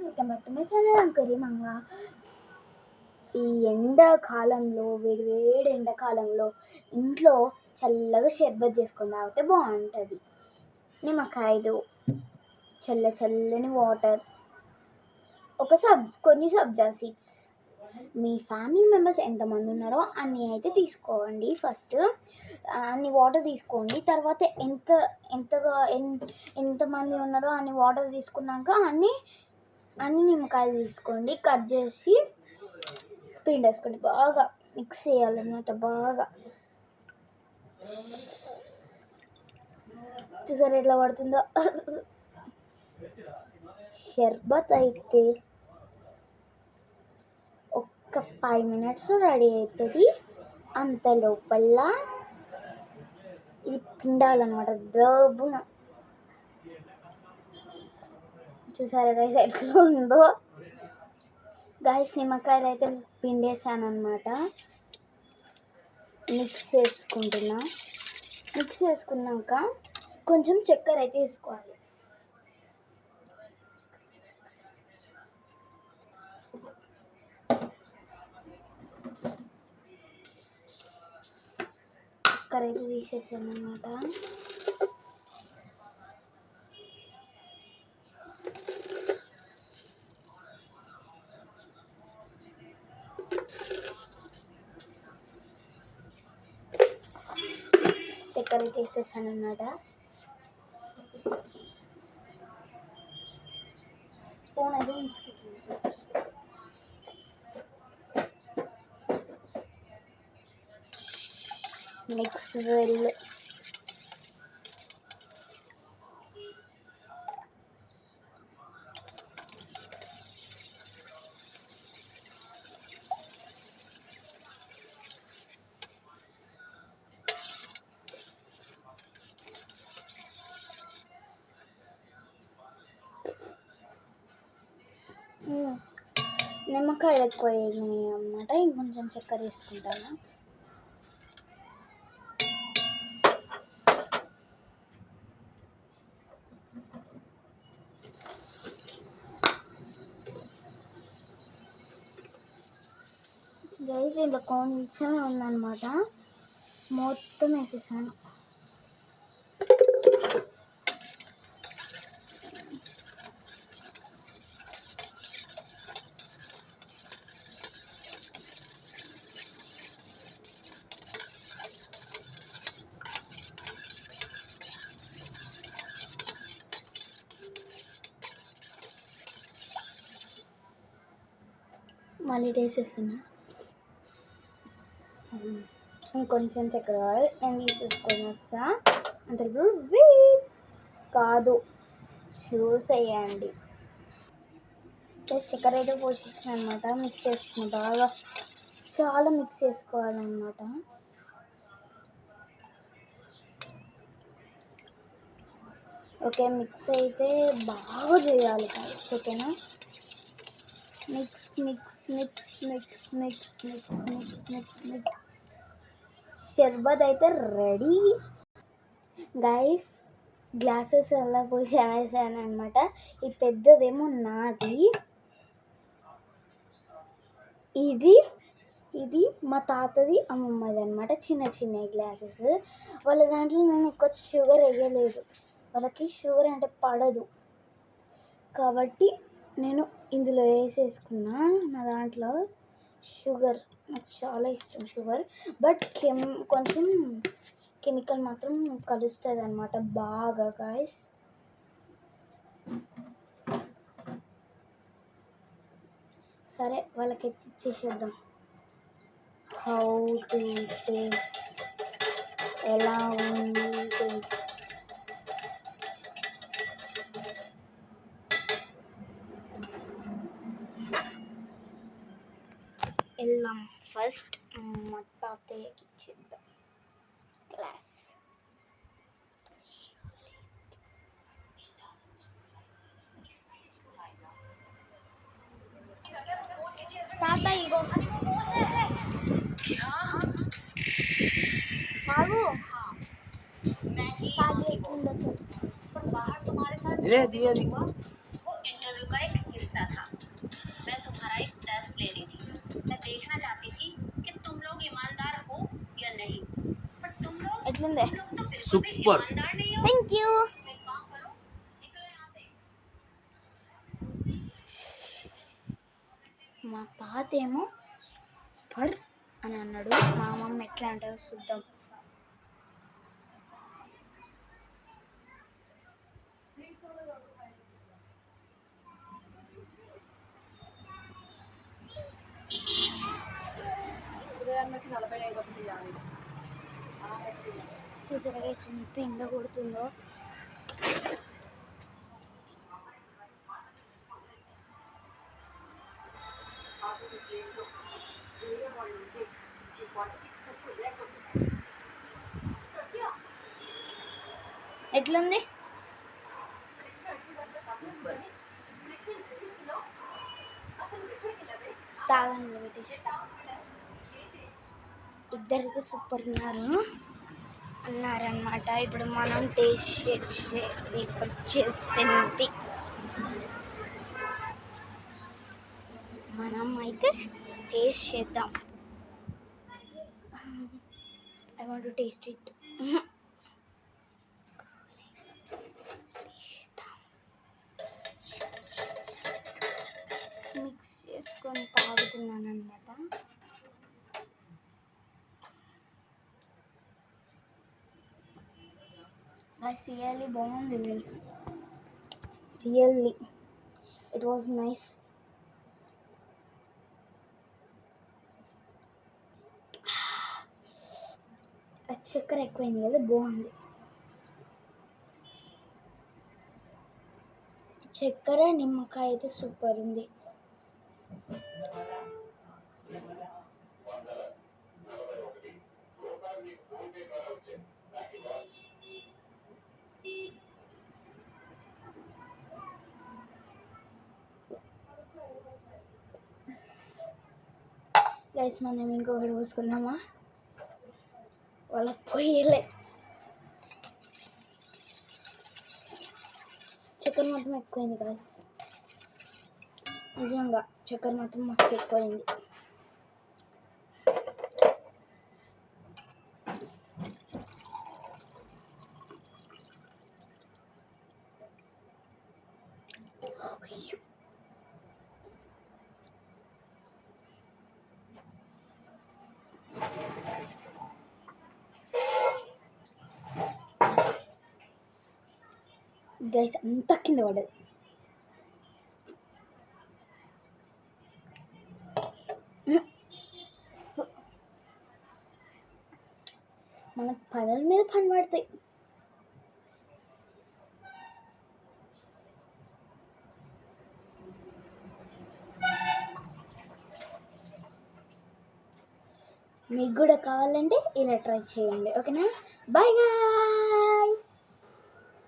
Friends, welcome back to my channel కరీమంగా. ఈ ఎండాకాలంలో వేడి ఎండాకాలంలో ఇంట్లో చల్లగా షర్బత్ చేసుకొని తాగితే బాగుంటుంది. నిమ్మకాయలు, చల్లని వాటర్, కొన్ని సబ్జా సీడ్స్. మీ ఫ్యామిలీ మెంబర్స్ ఎంతమంది ఉన్నారో అన్నీ అయితే తీసుకోండి. ఫస్ట్ అన్ని వాటర్ తీసుకోండి. తర్వాత ఎంతమంది ఉన్నారో అన్ని వాటర్ తీసుకున్నాక అన్ని నిమ్మకాయలు తీసుకోండి. కట్ చేసి పిండేసుకోండి. బాగా మిక్స్ చేయాలన్నమాట. బాగా చూసారు ఎట్లా పడుతుందో. షర్బత్ అయితే ఒక 5 minutes రెడీ అవుతుంది. అంత లోపల ఇది పిండాలన్నమాట. దబ్బున చూసారా గైస్ ఎట్లా ఉందో. గైస్ నిమ్మకాయలు అయితే పిండేసాను అనమాట. మిక్స్ చేసుకున్నాక కొంచెం చక్కెర అయితే వేసుకోవాలి. చక్కెర అయితే తీసేసాను అనమాట. చక్కెర అయితే వేసేసాను అన్నమాట. స్పూన్ అయితే తీసుకుంటున్నాను. మిక్స్ వెల్ నిమ్మకాయలు ఎక్కువ వేసినాయి అన్నమాట. ఇంకొంచెం చక్కెర వేసుకుంటాను. గైస్ ఇంట్లో కొంచెం ఉందన్నమాట. మొత్తం వేసేసాను. మళ్ళీ వేసేస్తున్నా. ఇంకొంచెం చక్కెర నేను తీసేసుకొని వస్తా. అంత కాదు, షూస్ వేయండి. జస్ట్ చక్కెర అయితే పోసేసిన అనమాట. మిక్స్ చేస్తున్నా. బాగా చాలా మిక్స్ చేసుకోవాలన్నమాట. ఓకే, మిక్స్ అయితే బాగా చేయాలి గైస్. ఓకేనా? Mix mix mix mix mix mix mix mix mix. షర్బత్ అయితే రెడీ గైస్. గ్లాసెస్ అలా పోసి వేసాను అనమాట. ఈ పెద్దదేమో నాది, ఇది మా తాతది, అమ్మమ్మది అనమాట. చిన్న గ్లాసెస్. వాళ్ళ దాంట్లో నేను ఎక్కువ షుగర్ వేయలేదు. వాళ్ళకి షుగర్ అంటే పడదు కాబట్టి నేను ఇందులో వేసేసుకున్నా. నా దాంట్లో షుగర్ నాకు చాలా ఇష్టం షుగర్. బట్ కొంచెం కెమికల్ మాత్రం కలుస్తుంది అనమాట బాగా గాయస్. సరే వాళ్ళకి ఇచ్చేసేద్దాం. హౌ టు టేస్ట్, ఎలా ఉంది టేస్ట్. వెళ్దాం. ఫస్ట్ మా తాతయ్యకి ఇచ్చేద్దాం గ్లాస్. తాత ఇగో బాబు दिया दिया हिस्सा था। मैं तुम्हारा एक टेस्ट ले रही थी। मैं देखना चाहती थी कि तुम लोग ईमानदार हो या नहीं। पर तुम लोग ఎట్లుంది? तो बिल्कुल भी Super. ईमानदार नहीं हो। Thank you. एक काम करो, निकलो यहाँ से। మా తాత ఏమో సూపర్ అని అన్నాడు. మా అమ్మమ్మ ఎట్లా అంటారో చూద్దాం. చూసారా గైస్ ఎంత ఎండ కొడుతుందో. ఎట్లుంది? తాగండి పెట్టేసి. ఇద్దరికి సూపర్ అన్నారనమాట. ఇప్పుడు మనం టేస్ట్ చేసేది వచ్చేసింది. మనం అయితే టేస్ట్ చేద్దాం. I want to taste it. Mix చేసుకొని తాగుతున్నాను అనమాట. రియల్లీ బాగుంది తెలుసు. Really it was nice. చక్కెర ఎక్కువైంది కదా, బాగుంది. చక్కెర నిమ్మకాయ అయితే సూపర్ ఉంది. గైస్ మనం ఇంకొకటి పోసుకుందామా? వాళ్ళకి పోయలే. చక్కెర మాత్రం ఎక్కువైంది గైస్. నిజంగా చక్కెర మాత్రం మస్తు ఎక్కువైంది. గైస్ అంతా కింద పడ్డది. మనకు పనుల మీద పని పడతాయి. మీకు కూడా కావాలంటే ఇలా ట్రై చేయండి. ఓకేనా? Bye guys.